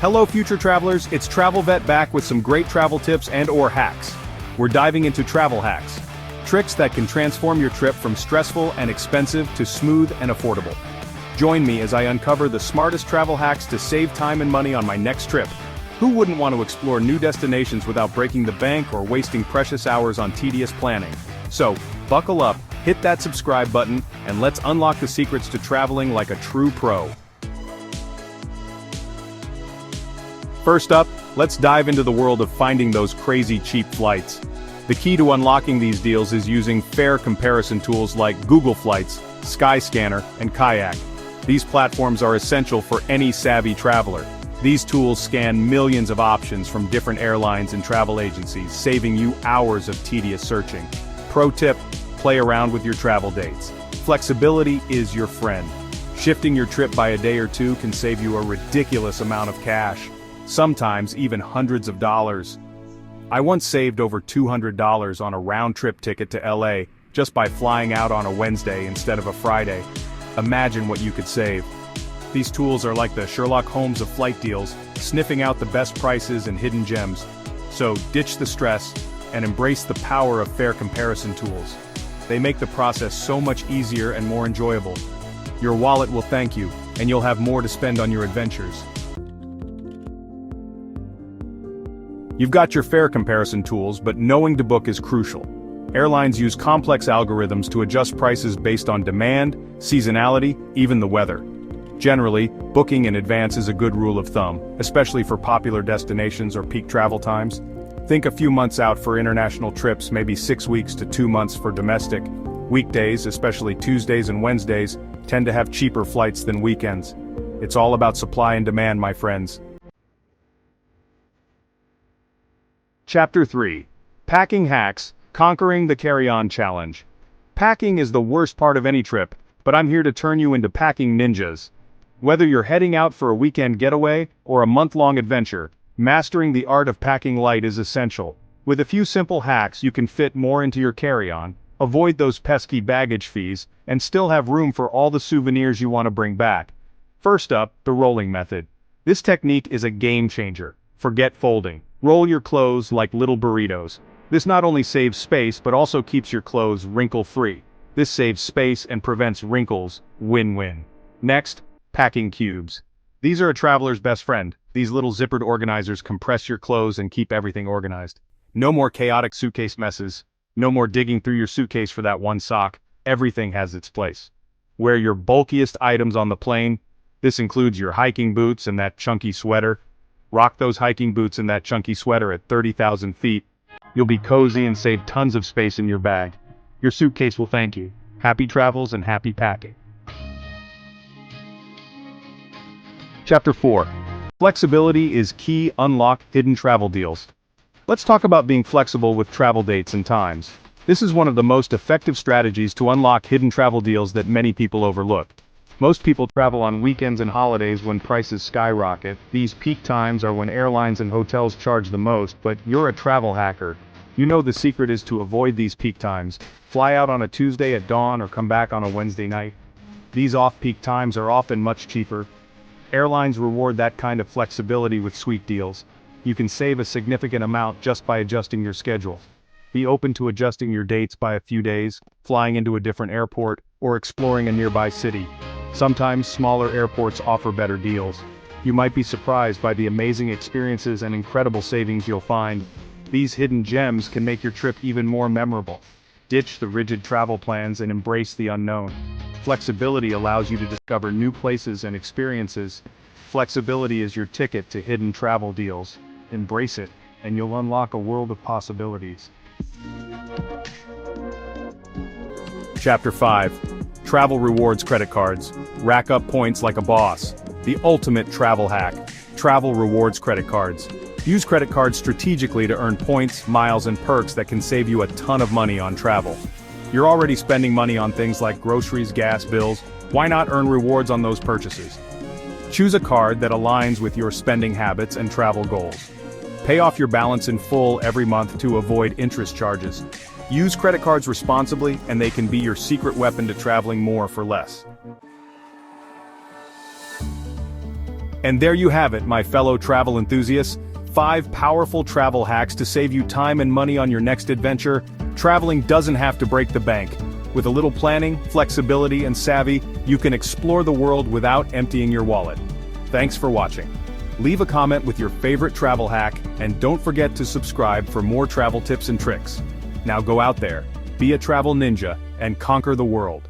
Hello future travelers, it's Travel Vet back with some great travel tips and/or hacks. We're diving into travel hacks. Tricks that can transform your trip from stressful and expensive to smooth and affordable. Join me as I uncover the smartest travel hacks to save time and money on my next trip. Who wouldn't want to explore new destinations without breaking the bank or wasting precious hours on tedious planning? So, buckle up, hit that subscribe button, and let's unlock the secrets to traveling like a true pro. First up, let's dive into the world of finding those crazy cheap flights. The key to unlocking these deals is using fare comparison tools like Google Flights, Skyscanner, and Kayak. These platforms are essential for any savvy traveler. These tools scan millions of options from different airlines and travel agencies, saving you hours of tedious searching. Pro tip, play around with your travel dates. Flexibility is your friend. Shifting your trip by a day or two can save you a ridiculous amount of cash. Sometimes even hundreds of dollars. I once saved over $200 on a round-trip ticket to LA just by flying out on a Wednesday instead of a Friday. Imagine what you could save. These tools are like the Sherlock Holmes of flight deals, sniffing out the best prices and hidden gems. So ditch the stress and embrace the power of fare comparison tools. They make the process so much easier and more enjoyable. Your wallet will thank you, and you'll have more to spend on your adventures. You've got your fare comparison tools, but knowing to book is crucial. Airlines use complex algorithms to adjust prices based on demand, seasonality, even the weather. Generally, booking in advance is a good rule of thumb, especially for popular destinations or peak travel times. Think a few months out for international trips, maybe 6 weeks to 2 months for domestic. Weekdays, especially Tuesdays and Wednesdays, tend to have cheaper flights than weekends. It's all about supply and demand, my friends. Chapter 3. Packing Hacks, Conquering the Carry-On Challenge. Packing is the worst part of any trip, but I'm here to turn you into packing ninjas. Whether you're heading out for a weekend getaway or a month-long adventure, mastering the art of packing light is essential. With a few simple hacks, you can fit more into your carry-on, avoid those pesky baggage fees, and still have room for all the souvenirs you want to bring back. First up, the rolling method. This technique is a game changer. Forget folding. Roll your clothes like little burritos. This not only saves space but also keeps your clothes wrinkle-free. This saves space and prevents wrinkles. Win-win. Next, packing cubes. These are a traveler's best friend. These little zippered organizers compress your clothes and keep everything organized. No more chaotic suitcase messes. No more digging through your suitcase for that one sock. Everything has its place. Wear your bulkiest items on the plane. This includes your hiking boots and that chunky sweater. Rock those hiking boots and that chunky sweater at 30,000 feet. You'll be cozy and save tons of space in your bag. Your suitcase will thank you. Happy travels and happy packing. Chapter 4. Flexibility is key. Unlock hidden travel deals. Let's talk about being flexible with travel dates and times. This is one of the most effective strategies to unlock hidden travel deals that many people overlook. Most people travel on weekends and holidays when prices skyrocket. These peak times are when airlines and hotels charge the most, but you're a travel hacker. You know the secret is to avoid these peak times. Fly out on a Tuesday at dawn or come back on a Wednesday night. These off-peak times are often much cheaper. Airlines reward that kind of flexibility with sweet deals. You can save a significant amount just by adjusting your schedule. Be open to adjusting your dates by a few days, flying into a different airport, or exploring a nearby city. Sometimes smaller airports offer better deals. You might be surprised by the amazing experiences and incredible savings you'll find. These hidden gems can make your trip even more memorable. Ditch the rigid travel plans and embrace the unknown. Flexibility allows you to discover new places and experiences. Flexibility is your ticket to hidden travel deals. Embrace it, and you'll unlock a world of possibilities. Chapter 5. Travel Rewards Credit Cards. Rack up points like a boss. The ultimate travel hack. Travel Rewards Credit Cards. Use credit cards strategically to earn points, miles, and perks that can save you a ton of money on travel. You're already spending money on things like groceries, gas bills. Why not earn rewards on those purchases? Choose a card that aligns with your spending habits and travel goals. Pay off your balance in full every month to avoid interest charges. Use credit cards responsibly, and they can be your secret weapon to traveling more for less. And there you have it, my fellow travel enthusiasts. 5 powerful travel hacks to save you time and money on your next adventure. Traveling doesn't have to break the bank. With a little planning, flexibility, and savvy, you can explore the world without emptying your wallet. Thanks for watching. Leave a comment with your favorite travel hack, and don't forget to subscribe for more travel tips and tricks. Now go out there, be a travel ninja, and conquer the world.